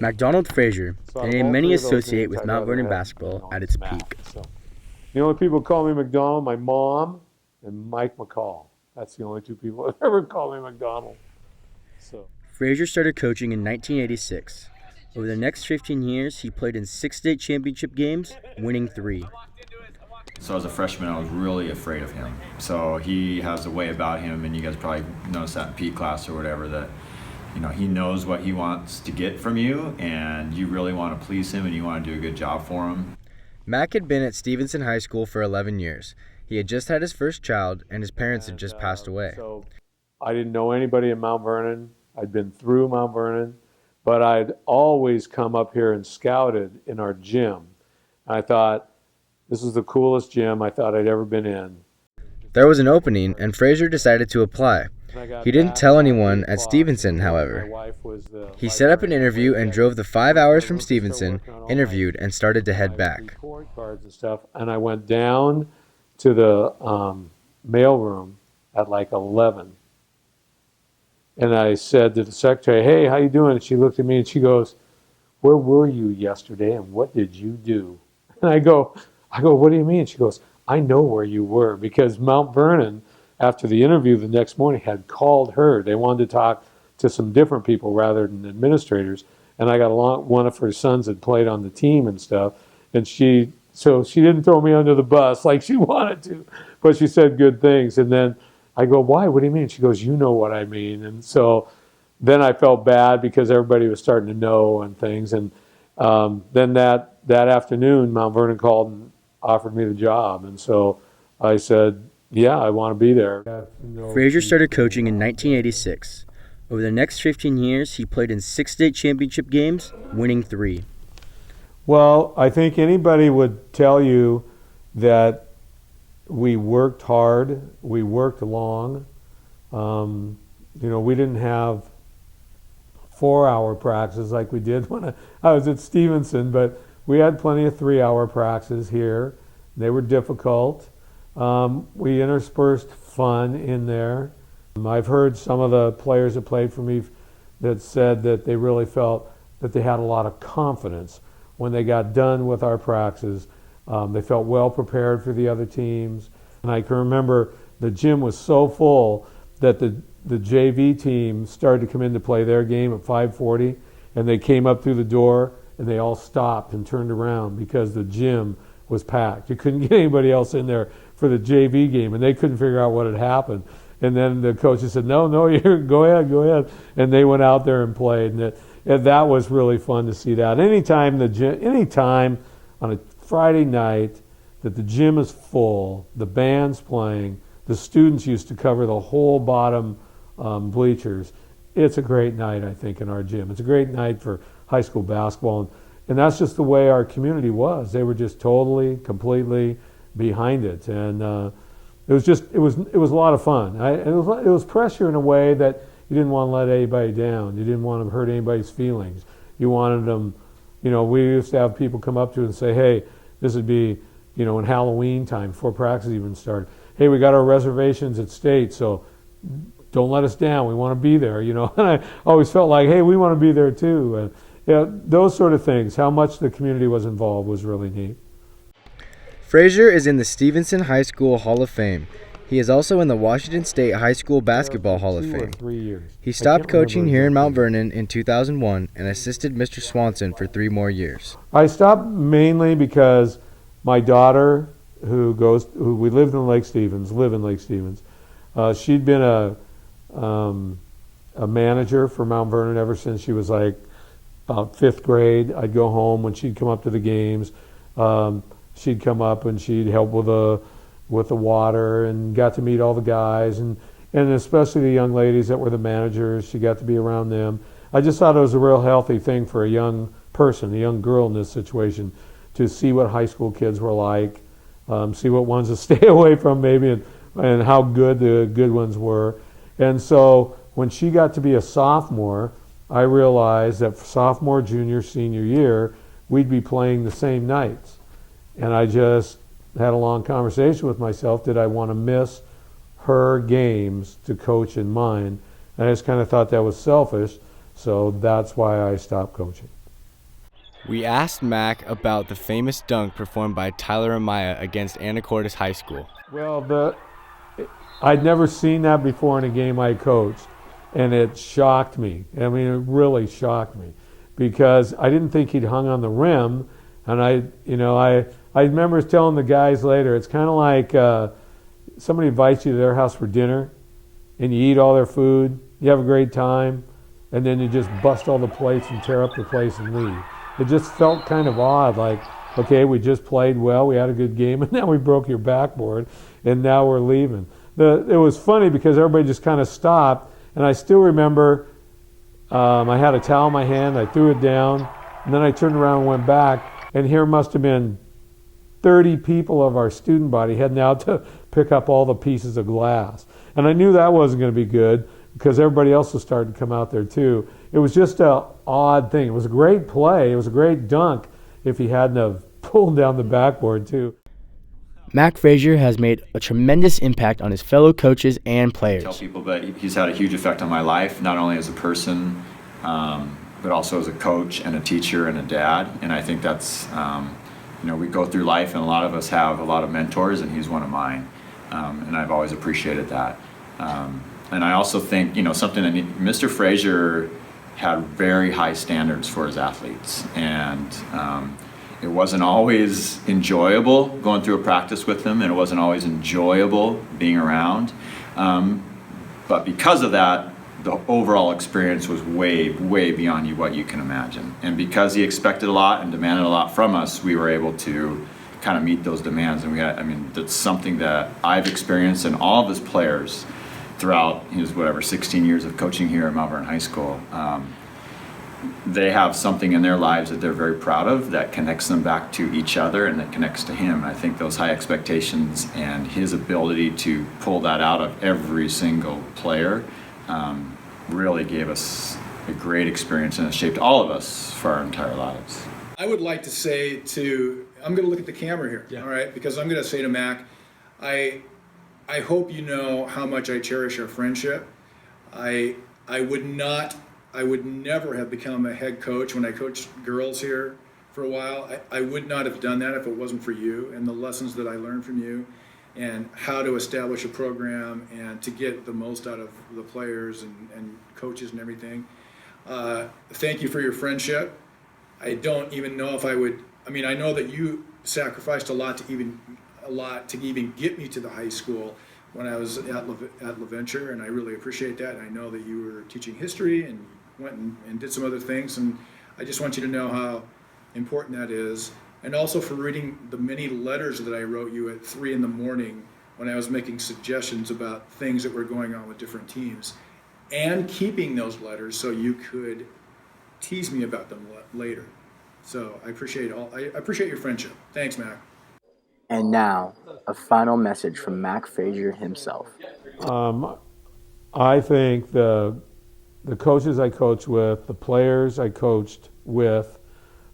McDonald Fraser, So a out of name all many three of those associate names, with I'd Mount rather Vernon have basketball at its peak. So the only people who call me McDonald, my mom and Mike McCall. That's the only two people that ever called me McDonald. So Fraser started coaching in 1986. Over the next 15 years, he played in 6 state championship games, winning 3. So as a freshman, I was really afraid of him. So he has a way about him, and you guys probably noticed that in P class or whatever, that he knows what he wants to get from you, and you really want to please him, and you want to do a good job for him. Mac had been at Stevenson High School for 11 years. He had just had his first child, and his parents had just passed away. So I didn't know anybody in Mount Vernon. I'd been through Mount Vernon, but I'd always come up here and scouted in our gym. I thought, this is the coolest gym I thought I'd ever been in. There was an opening, and Fraser decided to apply. He didn't tell anyone at Stevenson, however. He set up an interview and drove the 5 hours from Stevenson, interviewed, and started to head back. And I went down to the mailroom at like 11. And I said to the secretary, hey, how you doing? And she looked at me and she goes, where were you yesterday and what did you do? And I go, what do you mean? She goes, I know where you were, because Mount Vernon, after the interview the next morning, had called her. They wanted to talk to some different people rather than administrators. And I got along, one of her sons had played on the team and stuff. And so she didn't throw me under the bus like she wanted to, but she said good things. And then I go, why? What do you mean? She goes, you know what I mean. And so then I felt bad because everybody was starting to know and things. And then that afternoon, Mount Vernon called and offered me the job. And so I said, yeah, I want to be there. Fraser started coaching in 1986. Over the next 15 years, he played in 6 state championship games, winning 3. Well, I think anybody would tell you that we worked hard, we worked long. We didn't have 4-hour practices like we did when I was at Stevenson, but we had plenty of 3-hour practices here. They were difficult. We interspersed fun in there. I've heard some of the players that played for me that said that they really felt that they had a lot of confidence when they got done with our practices. They felt well prepared for the other teams. And I can remember the gym was so full that the JV team started to come in to play their game at 5:40, and they came up through the door and they all stopped and turned around because the gym was packed. You couldn't get anybody else in there for the JV game, and they couldn't figure out what had happened. And then the coaches said, no, go ahead. And they went out there and played. And that was really fun to see that. Anytime on a Friday night that the gym is full, the band's playing, the students used to cover the whole bottom bleachers. It's a great night, I think, in our gym. It's a great night for high school basketball. And that's just the way our community was. They were just totally, completely behind it. And it was a lot of fun. It was pressure in a way that you didn't want to let anybody down. You didn't want to hurt anybody's feelings. You wanted them, we used to have people come up to us and say, hey, this would be, in Halloween time before practice even started. Hey, we got our reservations at State, so don't let us down. We want to be there, And I always felt like, hey, we want to be there too. Those sort of things, how much the community was involved was really neat. Fraser is in the Stevenson High School Hall of Fame. He is also in the Washington State High School Basketball Hall of Fame. He stopped coaching here in Mount Vernon in 2001 and assisted Mr. Swanson for 3 more years. I stopped mainly because my daughter, who we live in Lake Stevens, she'd been a manager for Mount Vernon ever since she was like about 5th grade. I'd go home when she'd come up to the games. She'd come up and she'd help with the water and got to meet all the guys and especially the young ladies that were the managers. She got to be around them. I just thought it was a real healthy thing for a young person, a young girl in this situation, to see what high school kids were like, see what ones to stay away from maybe, and how good the good ones were. And so when she got to be a sophomore, I realized that for sophomore, junior, senior year, we'd be playing the same nights. And I just had a long conversation with myself. Did I want to miss her games to coach in mine? And I just kind of thought that was selfish, so that's why I stopped coaching. We asked Mac about the famous dunk performed by Tyler Amaya against Anacortes High School. Well, I'd never seen that before in a game I coached, and it shocked me. I mean, it really shocked me because I didn't think he'd hung on the rim, and I remember telling the guys later, it's kind of like somebody invites you to their house for dinner, and you eat all their food, you have a great time, and then you just bust all the plates and tear up the place and leave. It just felt kind of odd, like, okay, we just played well, we had a good game, and now we broke your backboard, and now we're leaving. It was funny because everybody just kind of stopped, and I still remember I had a towel in my hand, I threw it down, and then I turned around and went back, and here must have been 30 people of our student body heading out to pick up all the pieces of glass. And I knew that wasn't going to be good because everybody else was starting to come out there too. It was just an odd thing. It was a great play. It was a great dunk if he hadn't have pulled down the backboard too. Mac Fraser has made a tremendous impact on his fellow coaches and players. I tell people, but he's had a huge effect on my life, not only as a person, but also as a coach and a teacher and a dad. And I think that's, we go through life, and a lot of us have a lot of mentors, and he's one of mine. And I've always appreciated that. And I also think, something that Mr. Fraser had very high standards for his athletes. And it wasn't always enjoyable going through a practice with him, and it wasn't always enjoyable being around. But because of that, the overall experience was way, way beyond what you can imagine. And because he expected a lot and demanded a lot from us, we were able to kind of meet those demands. And that's something that I've experienced, and all of his players throughout his 16 years of coaching here at Mount Vernon High School. They have something in their lives that they're very proud of that connects them back to each other and that connects to him. And I think those high expectations and his ability to pull that out of every single player really gave us a great experience, and it shaped all of us for our entire lives. I would like to say I'm going to look at the camera here, all right, because I'm going to say to Mac, I hope you know how much I cherish our friendship. I would never have become a head coach when I coached girls here for a while. I would not have done that if it wasn't for you and the lessons that I learned from you and how to establish a program and to get the most out of the players and coaches and everything. Thank you for your friendship. I don't even know if I know that you sacrificed a lot to even get me to the high school when I was at LaVenture, and I really appreciate that. And I know that you were teaching history and went and did some other things, and I just want you to know how important that is. And also for reading the many letters that I wrote you at 3 a.m. when I was making suggestions about things that were going on with different teams, and keeping those letters so you could tease me about them later. So I appreciate your friendship. Thanks, Mac. And now, a final message from Mac Fraser himself. I think the coaches I coached with, the players I coached with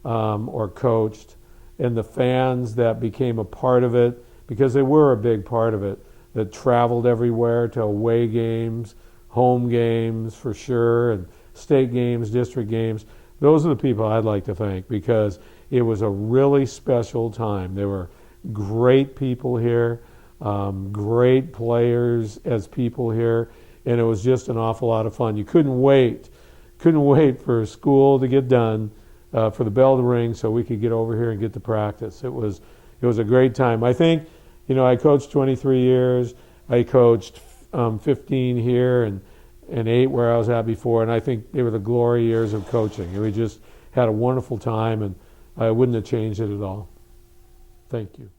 or coached, and the fans that became a part of it, because they were a big part of it, that traveled everywhere to away games, home games for sure, and state games, district games. Those are the people I'd like to thank, because it was a really special time. There were great people here, great players as people here, and it was just an awful lot of fun. You couldn't wait for school to get done, for the bell to ring so we could get over here and get to practice. It was a great time. I think, I coached 23 years. I coached 15 here and 8 where I was at before, and I think they were the glory years of coaching. And we just had a wonderful time, and I wouldn't have changed it at all. Thank you.